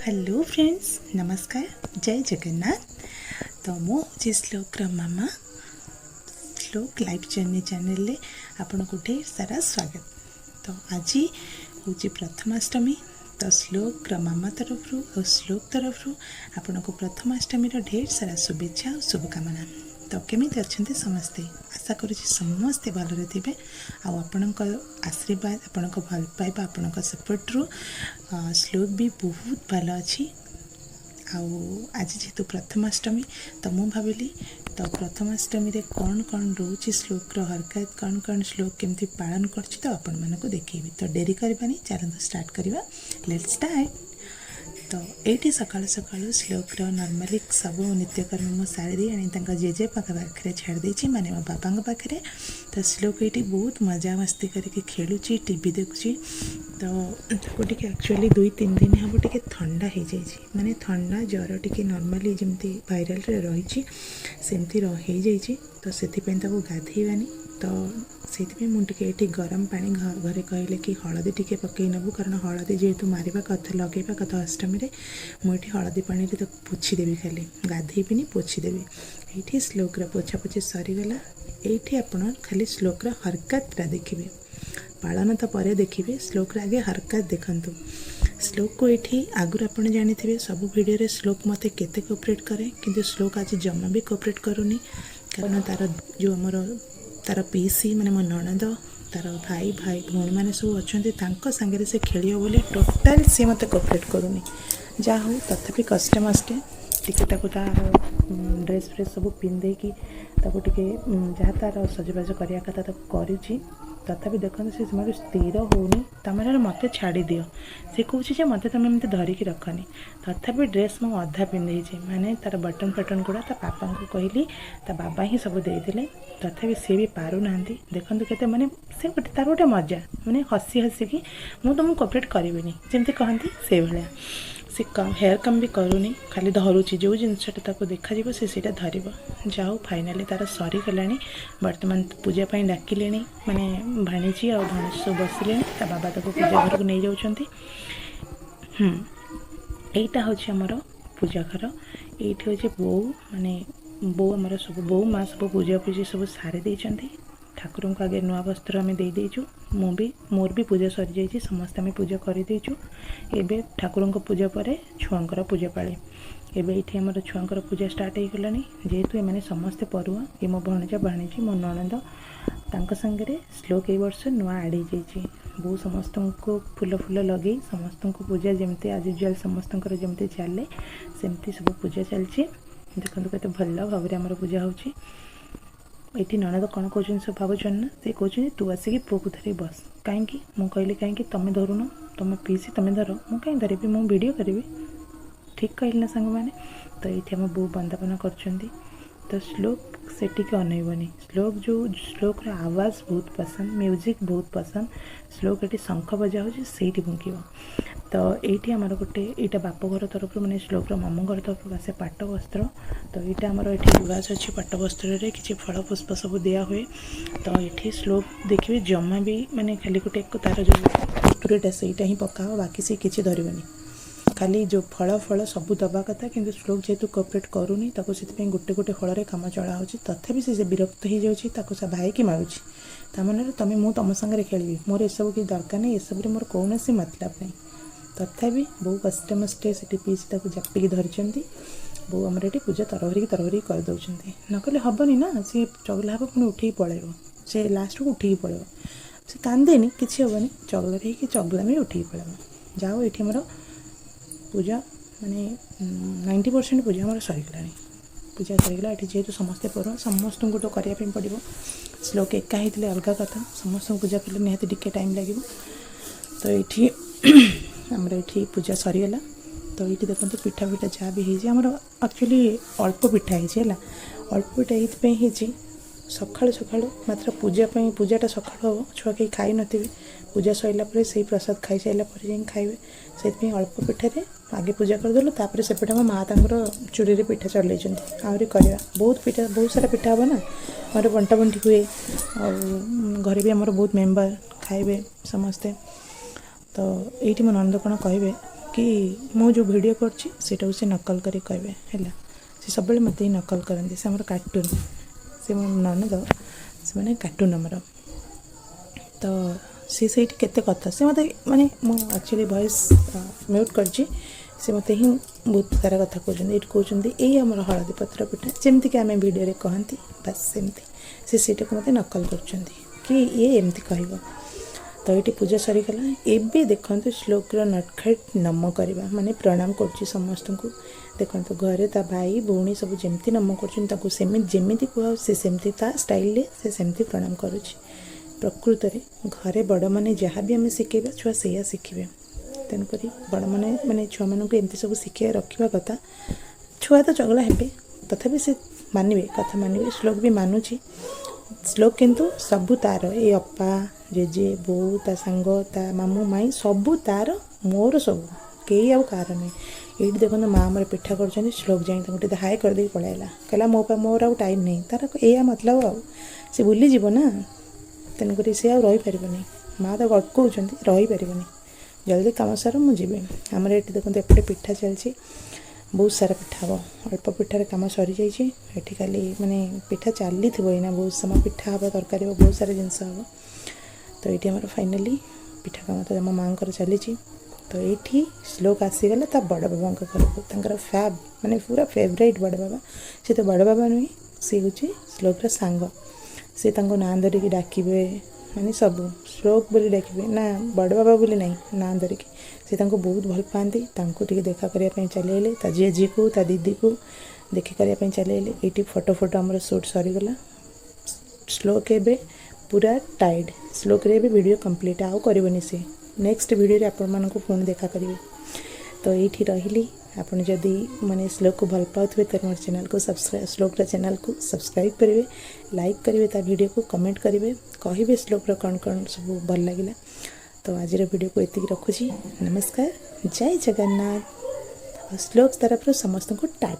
Hello friends, नमस्कार, जय जगन्नाथ। तो मुझे श्लोक मामा श्लोक लाइफ जर्नी चैनल रे आपन को ढेर सारा स्वागत। तो आज हूँ प्रथमाष्टमी। तो श्लोक मामा तरफ और श्लोक तरफ आपन को प्रथमाष्टमी ढेर सारा शुभेच्छा और शुभकामना। तो केमिति अच्छे समस्ते, आशा करुँच समस्ते भलरे थे। आपण आशीर्वाद, आपण भल पाइबा, आपण सपोर्ट्रु श्लोक भी बहुत भल अच्छी। आज जेहेतु प्रथमाष्टमी तो मुझे भाविली तो प्रथमाष्टमी रे कौन कौन रोचे श्लोक हरकत कौन कौन श्लोक केमती पालन कर तो आपण मानक देखेबी। तो डेरी करबानी, चलते स्टार्ट करवा। Let's start. तो ये सकाल सकाल श्लोक नॉर्मली सब नित्यकर्म मो सारी आनी जेजे पाखे छाड़ देती माने मो बाबा पाखे। तो श्लोक ये बहुत मजा मस्ती करके खेलुची, टीवी देखुची। तो एक्चुअली 2-3 दिन हम टे ठंडा हो जाए, माने ठंडा ज्वर टी नॉर्मली जमती वायरल रही सेमती हो जाए। तो से गाधेबानी। तो से मुझे गरम पानी घरे कहले कि हलदी टी पकई नबू, कारण हलदी जेहेतु मारिबा कथा लगेबा कथा अष्टमी मुझे हलदी पानी तो पोछीदेवी, खाली गाधेबी पोछीदेवी। ये श्लोक पोछा पोछी सरीगला। ये आपड़ खाली श्लोक हरकत देखिए, पालन तो पर देखिए, श्लोक आगे हरकत देखु। श्लोक को ये आगुरी आप जानी सब वीडियो श्लोक मत केते कोऑपरेट करे, किंतु श्लोक आज जमा भी कोऑपरेट करूनी, कारण तार जो आमर तार पीसी माने मो ननद, तार भाई भाई भौणी मैंने सब अच्छा सांगे से खेल बोले टोटाल सी मत कोऑपरेट करूनी। जहाँ हो तथापि कष्टे मस्टे टिके ड्रेस फ्रेस सब पिंधे कि जहाँ तार सजबाज करवा कथा करुँची। तथापि देखते से समय स्थिर होनी, तमें मत छाड़ी दियो। सी कहे मत तुम एमती धरिकी रखनी। तथापि ड्रेस मो अधा पिंधे, माने तार बटन फटन गुड़ा ता पापा को कहली, ता बाबा ही सब देते। तथापि सी भी पारू ना। देखो के माने से तार गोटे मजा, माने हसी हसिकी मुझे तुमको कोऑपरेट करी जमी कहती से भाया। सी हेयर कम भी करूनी, खाली धरुची जो जिनसटा देखा से धर। जाओ फाइनाली तार सरीगला। बर्तमान पूजापाई डाकिले, माने भाणीजी और भाणीजी सब बसिले। बाबा ताको पूजा घर को नहीं जाउछंती। एटा होछि हमर पूजा घर। एठी होछि बो, माने बो आमर सब बो माँ सब पूजा पूजी सब सारी देइछंती। ठाकुर को आगे नुआ वस्त्र आम दे देचु। मोर भी पूजा सरी जाइए, समस्त आम पूजा कर देचु। एबे ठाकुर को पूजा पर छुआंकर पूजा पाली। एबे ये आम छुआंकर पूजा स्टार्ट हो गला। जेहेतु एम समस्ते परुआ, ये मो भणजा भाणीजी मो ननद, तांको संगे श्लोक ए वर्ष नुआ आड़ हो जाइए। बो समस्त को फूल फूल लगे समस्त को पूजा जमती आज यूजुआल समस्त जमती चले सेमती सब पूजा चलती। देखो केते भल भाव में पूजा होची। ये ननद कौन कौन सब भावुन ना, से कहते तू आसिक पुआ को धरी बस। कहीं मुझे कहली कहीं तुम धरुन, तुम पीसी तुम धर, मुझे कहीं धरबी, मुझे वीडियो करी। ठीक कहली ना सांग मैंने। तो ये आम बो बंदापना कर। तो श्लोक से अनैबनी। श्लोक जो श्लोक आवाज़ बहुत पसंद, म्यूजिक बहुत पसंद। श्लोक ये शंख बजा हो से भुंकिब। तो ये आमर गोटे यहाँ बापघर तरफ मैंने श्लोक मामू घर तरफ आसे पाट वस्त्र। तो यहाँ आमर ये रिवाज अच्छी पाट वस्त्र किसी फल पुष्प सब दिया हुए। तो ये श्लोक देखिए जमा भी माने खाली गोटे तार जो कस्तूरीटा से ही पकाओ, बाकी से किसी धरबनी, खाली जो फल फल सब दबा कथा। किंतु श्लोक जेहेतु कोऑपरेट करूनी, से गोटे गोटे फल कम चला हो। तथापि से विरक्त हो जाए भाई कि मारूची ताने तुम मु तुम सागर खेली, मोर सब कि दरकार नहीं, ये सब मोर कौन मतलब नहीं। तथापि बहु कष्टे मष्टे से पीसी जापिकी धरी। बो आमर ये पूजा तरहरी करदे नकले हेनी ना, सी चगला हे पुणी उठे पलैब, से लास्ट को उठे पलैब, से कांदेनी किसी हेनी, चगला हो चगलामी उठे पलैब। जाओ ये आमर पूजा माने 90% पूजा आमर सरीगला। पूजा सरीगला। ये जेहेतु समस्ते पढ़ो समस्त को तो करने पड़ो। श्लोक एका होते अलग कथा, समस्त पूजा कले निहाती टिके टाइम लगे। तो ये आमर ये पूजा सरीगला। तो ये देखो पिठा पिठा जहाँ भी होमर एक्चुअली अल्प पिठा है, अल्प पिठा ये सकाळु सकाळु मात्र पूजापाई पूजाटा सकाळु हम छुआ कहीं खाई न पूजा सरला से प्रसाद खाई सारा खाइबे से अल्प पिठारे आगे पूजा करदेलु। तापर सेपटे मो माँ चूड़ी रे पिठा चल आहरी करवा बहुत पिठा बहुत सारा पिठा हे ना मोर बंटा बंटी हुए घरे भी आमर बहुत मेम्बर खाइबे समस्ते। तो ये मो नंद कौन कहे कि मु जो वीडियो करछि सेटा से नकल करी कहबे हैला से सब मत ही नकल करती से आम कार्टून से मो ननद से मैंने कार्टून आमर तो सी से केते कथा से मत माने मु एक्चुअली वॉइस म्यूट करछि से मत ही बहुत सारा कथा कहते ये कहते यही आम हलदी पत्र पिठा जमती कि आम वीडियो कहती बस सेमती सीटा को मत नकल कर कि ये एमती कह तो ये पूजा सरीगला एबे देखते श्लोकर नटखट नम करवा माने प्रणाम कर समस्त को देखो घरे ता भाई भौणी सब जमती नम कर जमी कह सेमती ता स्टाइल से सेमती प्रणाम करुच्ची प्रकृत में घरे बड़ मैंने जहाँ भी आम शिखेबा छुआ से शिखे तेणुक बड़ मैंने माने छुआ मानक एमती सब शिखे रखा कथा छुआ तो चगला हे तथापि से मानवे कथा मानवे श्लोक भी मानुची श्लोक किंतु सबू तार ये अपा जेजे बो ता सांग ता मामू माई सबू तार मोर सब कई आउ कार नहीं ये देखो माँ आमर पिठा कर श्लोक जाए हाई करदे पलैला कहला मोर आउ टाइम नहीं तार या मतलब आउ सी भूली जीव ना तेणुक सी आ रही पारनी माँ तो गटकौन रही पारनी जल्दी कम सार मुझे आमर ये देखो एपटे पिठा चलती बहुत सारा पिठा हम अल्प पिठार कम सरी जाइए खाली माने पिठा चली थी ना बहुत समय पिठा हम तरकारी बहुत सारा जिनस हम तो ये आम फाइनाली पिठा कम तो आम माँ चली तो ये श्लोक आसीगला ता बड़ बाबा घर फैब माने पूरा फेवरेट बड़ बाबा से तो बड़ बाबा नुहे सी हूँ श्लोक सांग से ना धरिकी डाकबे माने सब श्लोक बोली डाकबे ना बड़ बाबा बोली ना ना धरिकी से बहुत भल पाती देखा करने चलैले ता झी को ता दीदी को देखा करने चलैले ये फोटो फोटो आमर शूट सरीगला श्लोक एबे पूरा टाइड श्लोक रे भी वीडियो कंप्लीट आउ करबनी से नेक्स्ट वीडियो आपण मानक पुणी देखा करेंगे तो ये रही आपन जदि माने श्लोक को भल पाउथे तो मोर चैनल को सब्सक्राइब श्लोक चैनल को सब्सक्राइब करेंगे लाइक करेंगे ता वीडियो को कमेंट करेंगे कहे श्लोक कौन कौन सब भल लगे तो आज वीडियो को ये रखुची नमस्कार जय जगन्नाथ श्लोक तरफ समस्त को टाटा।